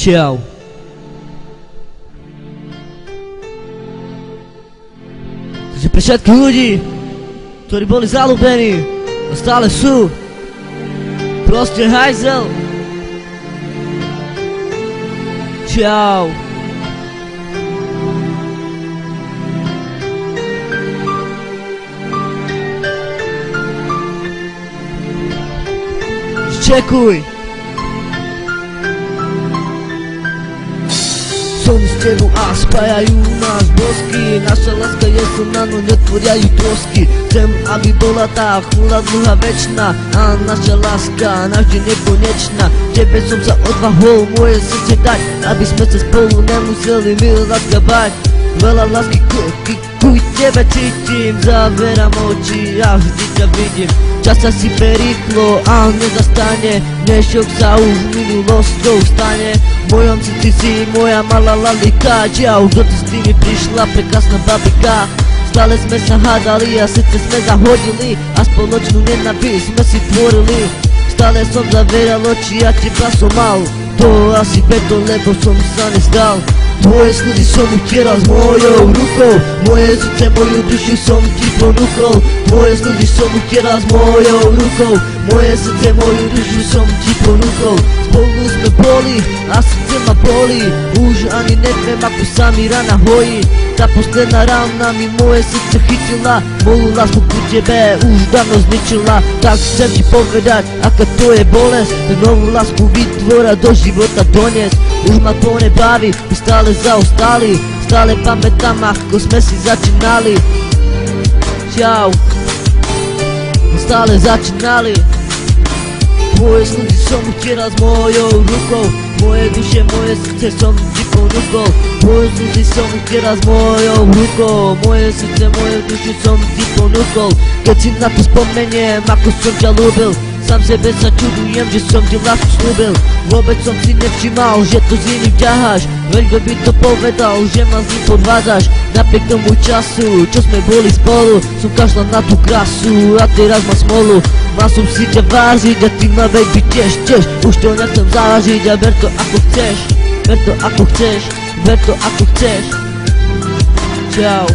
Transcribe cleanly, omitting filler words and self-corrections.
Čau. Takže pre všetkých ľudí, ktorí boli zalúbení a stále sú, proste hajzel. Čau. Čekuj. Som s tebou a spájajú nás bosky. Naša láska je silná, no netvoria ju trosky. Chcem, aby bola tá chvíľa dlhá večná a naša láska navždy nekonečná. Tebe som sa odvahol moje srdce dať, aby sme sa spolu nemuseli láska bať. Veľa lásky ku tebe cítim, zaverám oči a vždy ťa vidím. Čas sa sype rýchlo a nezastane, dnešok sa už minulosťou stane. V mojom srdci si moja malá lalika, čau, kto ty s tými prišla, prekrásna babika. Stále sme sa hádali a srdce sme zahodili a spoločnú nenávisť sme si tvorili. Stále som zaveral oči a teba som mal, to asi preto, lebo som sa nezdal. Tvoje sľuby som utieral s mojou rukou, moje srdce, moju dušu som ti ponúkol. Tvoje sľuby som utieral s mojou rukou, moje srdce, moju dušu som ti ponúkol. Spolu sme boli a srdce ma boli, už ani neviem ako sa mi rana hojí. Tá posledná rána mi moje srdce chytila, moju lásku ku tebe už dávno zničila. Tak chcem ti povedať, aká to je bolesť, novú lásku vytvora do života doniesť. Už ma to nebaví, my stále zaostali, stále pamätám ako sme si začínali. Čau, stále začínali. Tvoje sľuby som utieral s mojou rukou, moje duše, moje srdce som ti ponúkol. Tvoje sľuby som utieral s mojou rukou, moje srdce, moje duše som ti ponúkol. Keď si na to spomeniem, ako som ťa ľúbil, sám sebe sa čudujem, že som ti lásku slúbil. Vôbec som si nevšimal, že to s iným ťaháš, veď kto by to povedal, že ma s ním podvádzaš. Napriek tomu času, čo sme boli spolu, som kašľal na tú krasu a teraz mám smolu. Mal som si ťa vážiť a ty ma baby tiež. Už to nechcem zážiť a ver to ako chceš, ver to ako chceš, ver to ako chceš. Čau.